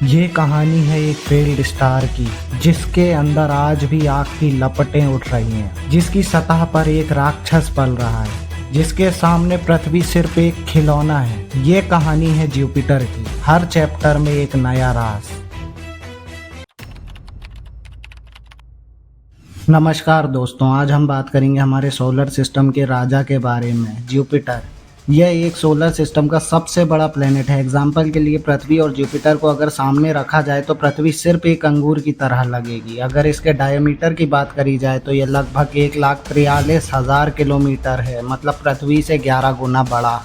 ये कहानी है एक फेल्ड स्टार की, जिसके अंदर आज भी आग की लपटें उठ रही हैं, जिसकी सतह पर एक राक्षस पल रहा है, जिसके सामने पृथ्वी सिर्फ एक खिलौना है। ये कहानी है जुपिटर की, हर चैप्टर में एक नया राज। नमस्कार दोस्तों, आज हम बात करेंगे हमारे सोलर सिस्टम के राजा के बारे में, जुपिटर। यह एक सोलर सिस्टम का सबसे बड़ा प्लेनेट है। एग्जाम्पल के लिए पृथ्वी और जुपिटर को अगर सामने रखा जाए तो पृथ्वी सिर्फ एक अंगूर की तरह लगेगी। अगर इसके डायमीटर की बात करी जाए तो यह लगभग 1,43,000 किलोमीटर है, मतलब पृथ्वी से 11 गुना बड़ा।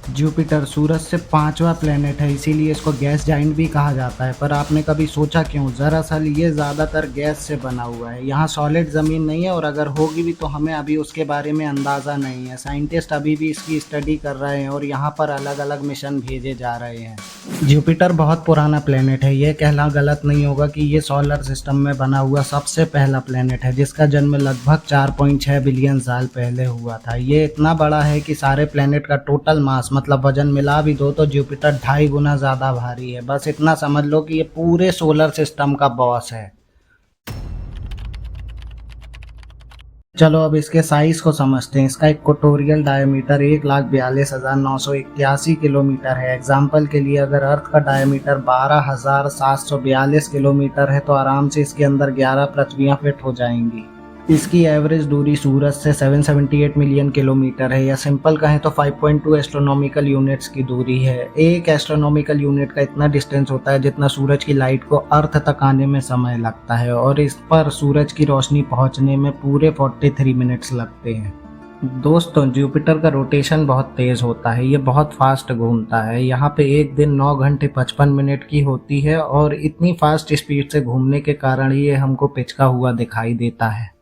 जुपिटर सूरज से 5वां प्लेनेट है, इसीलिए इसको गैस जाइंट भी कहा जाता है। पर आपने कभी सोचा क्यों? दरअसल ये ज़्यादातर गैस से बना हुआ है। यहाँ सॉलिड ज़मीन नहीं है, और अगर होगी भी तो हमें अभी उसके बारे में अंदाज़ा नहीं है। साइंटिस्ट अभी भी इसकी स्टडी कर रहे हैं और यहाँ पर अलग अलग मिशन भेजे जा रहे हैं। जुपिटर बहुत पुराना प्लेनेट है। ये कहना गलत नहीं होगा कि ये सोलर सिस्टम में बना हुआ सबसे पहला प्लेनेट है, जिसका जन्म लगभग 4.6 बिलियन साल पहले हुआ था। ये इतना बड़ा है कि सारे प्लेनेट का टोटल मास मतलब वजन मिला भी दो तो जुपिटर 2.5 गुना ज़्यादा भारी है। बस इतना समझ लो कि ये पूरे सोलर सिस्टम का बॉस है। चलो अब इसके साइज को समझते हैं। इसका इक्वेटोरियल डायमीटर 1,42,981 किलोमीटर है। एग्जाम्पल के लिए अगर अर्थ का डायमीटर 12,742 किलोमीटर है तो आराम से इसके अंदर 11 पृथ्वियां फिट हो जाएंगी। इसकी एवरेज दूरी सूरज से 778 मिलियन किलोमीटर है, या सिंपल कहें तो 5.2 एस्ट्रोनॉमिकल यूनिट्स की दूरी है। एक एस्ट्रोनॉमिकल यूनिट का इतना डिस्टेंस होता है जितना सूरज की लाइट को अर्थ तक आने में समय लगता है, और इस पर सूरज की रोशनी पहुंचने में पूरे 43 मिनट्स लगते हैं। दोस्तों, जुपिटर का रोटेशन बहुत तेज होता है। ये बहुत फास्ट घूमता है। यहाँ पे एक दिन 9 घंटे 55 मिनट की होती है, और इतनी फास्ट स्पीड से घूमने के कारण ये हमको पिचका हुआ दिखाई देता है।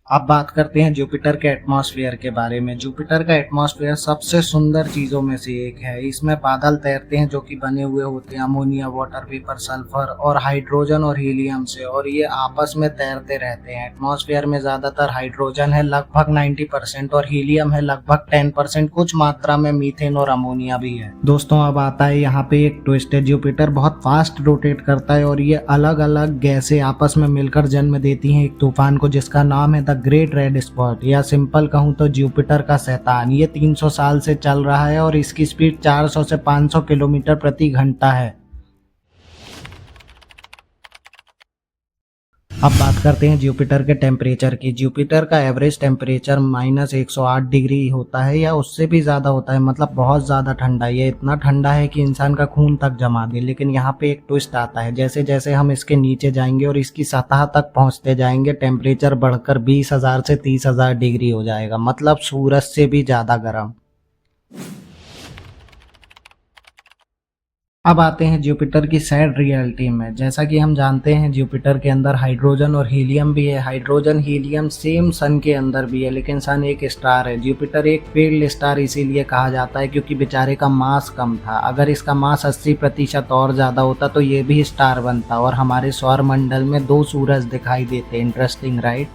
अब बात करते हैं जुपिटर के एटमॉस्फेयर के बारे में। जुपिटर का एटमॉस्फेयर सबसे सुंदर चीज़ों में से एक है। इसमें बादल तैरते हैं जो कि बने हुए होते हैं अमोनिया, वाटर वेपर, सल्फर और हाइड्रोजन और हीलियम से, और ये आपस में तैरते रहते हैं। एटमॉस्फेयर में ज़्यादातर हाइड्रोजन है लगभग 90%, और हीलियम है लगभग 10%। कुछ मात्रा में मीथेन और अमोनिया भी है। दोस्तों, अब आता है यहाँ पे एक ट्विस्ट है। जुपिटर बहुत फास्ट रोटेट करता है, और ये अलग अलग गैसें आपस में मिलकर जन्म देती हैं एक तूफान को, जिसका नाम है द ग्रेट रेड स्पॉट, या सिंपल कहूं तो जुपिटर का शैतान। ये 300 साल से चल रहा है, और इसकी स्पीड 400 से 500 किलोमीटर प्रति घंटा है। अब बात करते हैं जुपिटर के टेम्परेचर की। जुपिटर का एवरेज टेम्परेचर -108 डिग्री होता है, या उससे भी ज़्यादा होता है, मतलब बहुत ज़्यादा ठंडा। ये इतना ठंडा है कि इंसान का खून तक जमा दे। लेकिन यहाँ पे एक ट्विस्ट आता है। जैसे जैसे हम इसके नीचे जाएंगे और इसकी सतह तक पहुँचते जाएंगे, टेम्परेचर बढ़कर 20,000 से 30,000 डिग्री हो जाएगा, मतलब सूरज से भी ज़्यादा गर्म। अब आते हैं जुपिटर की सैड रियलिटी में। जैसा कि हम जानते हैं जुपिटर के अंदर हाइड्रोजन और हीलियम भी है। हाइड्रोजन हीलियम सेम सन के अंदर भी है, लेकिन सन एक स्टार है। जुपिटर एक फेल्ड स्टार इसीलिए कहा जाता है क्योंकि बेचारे का मास कम था। अगर इसका मास 80% और ज़्यादा होता तो ये भी स्टार बनता, और हमारे सौर मंडल में 2 सूरज दिखाई देते। Interesting, right?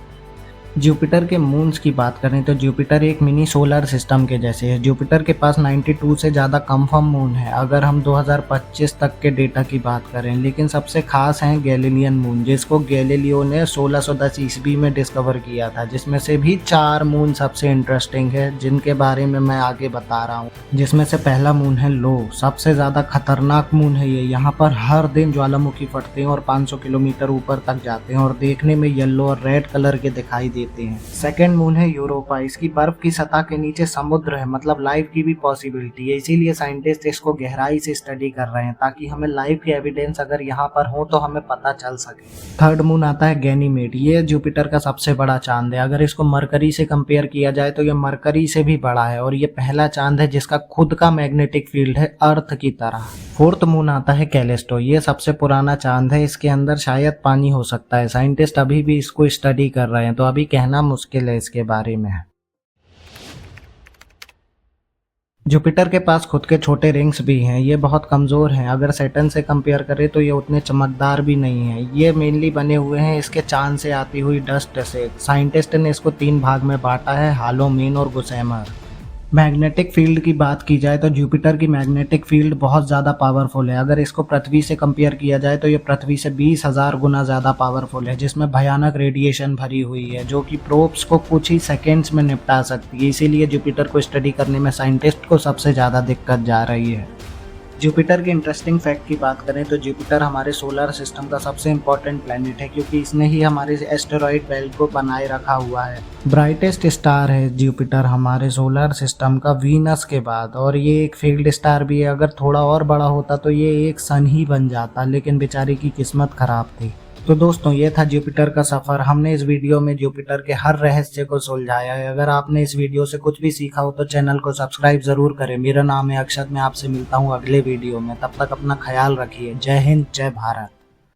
जुपिटर के मून्स की बात करें तो जुपिटर एक मिनी सोलर सिस्टम के जैसे है। जुपिटर के पास 92 से ज़्यादा कंफर्म मून है अगर हम 2025 तक के डेटा की बात करें। लेकिन सबसे खास है गैलीलियन मून, जिसको गैलीलियो ने 1610 ईस्वी में डिस्कवर किया था, जिसमें से भी 4 मून सबसे इंटरेस्टिंग है, जिनके बारे में मैं आगे बता रहा हूँ। जिसमें से पहला मून है लो, सबसे ज़्यादा खतरनाक मून है ये। यहाँ पर हर दिन ज्वालामुखी फटते हैं और 500 किलोमीटर ऊपर तक जाते हैं, और देखने में येलो और रेड कलर के दिखाई देते हैं। सेकेंड मून है यूरोपा। इसकी बर्फ की सतह के नीचे समुद्र है, मतलब लाइफ की भी पॉसिबिलिटी है। इसीलिए साइंटिस्ट इसको गहराई से स्टडी कर रहे हैं, ताकि हमें लाइफ की एविडेंस अगर यहाँ पर हो तो हमें पता चल सके। थर्ड मून आता है गैनीमेड। ये जुपिटर का सबसे बड़ा चांद है। अगर इसको मरकरी से कंपेयर किया जाए तो ये मरकरी से भी बड़ा है, और ये पहला चांद है जिसका खुद का मैग्नेटिक फील्ड है अर्थ की तरह। फोर्थ मून आता है कैलिस्टो। ये सबसे पुराना चांद है। इसके अंदर शायद पानी हो सकता है। साइंटिस्ट अभी भी इसको स्टडी कर रहे हैं, तो अभी कहना मुश्किल है इसके बारे में। जुपिटर के पास खुद के छोटे रिंग्स भी हैं। ये बहुत कमज़ोर हैं। अगर सैटर्न से कंपेयर करें तो ये उतने चमकदार भी नहीं हैं। ये मेनली बने हुए हैं इसके चांद से आती हुई डस्ट से। साइंटिस्ट ने इसको 3 भाग में बांटा है, हालो, मेन और गुसैमर। मैग्नेटिक फील्ड की बात की जाए तो जुपिटर की मैग्नेटिक फील्ड बहुत ज़्यादा पावरफुल है। अगर इसको पृथ्वी से कंपेयर किया जाए तो ये पृथ्वी से 20,000 गुना ज़्यादा पावरफुल है, जिसमें भयानक रेडिएशन भरी हुई है जो कि प्रोब्स को कुछ ही सेकेंड्स में निपटा सकती है। इसीलिए जुपिटर को स्टडी करने में साइंटिस्ट को सबसे ज़्यादा दिक्कत जा रही है। जुपिटर के इंटरेस्टिंग फैक्ट की बात करें तो जुपिटर हमारे सोलर सिस्टम का सबसे इम्पोर्टेंट प्लैनेट है, क्योंकि इसने ही हमारे एस्टेरॉइड बेल्ट को बनाए रखा हुआ है। ब्राइटेस्ट स्टार है जुपिटर हमारे सोलर सिस्टम का वीनस के बाद, और ये एक फील्ड स्टार भी है। अगर थोड़ा और बड़ा होता तो ये एक सन ही बन जाता, लेकिन बेचारे की किस्मत खराब थी। तो दोस्तों, ये था जुपिटर का सफ़र। हमने इस वीडियो में जुपिटर के हर रहस्य को सुलझाया है। अगर आपने इस वीडियो से कुछ भी सीखा हो तो चैनल को सब्सक्राइब ज़रूर करें। मेरा नाम है अक्षत, मैं आपसे मिलता हूँ अगले वीडियो में। तब तक अपना ख्याल रखिए। जय हिंद, जय भारत।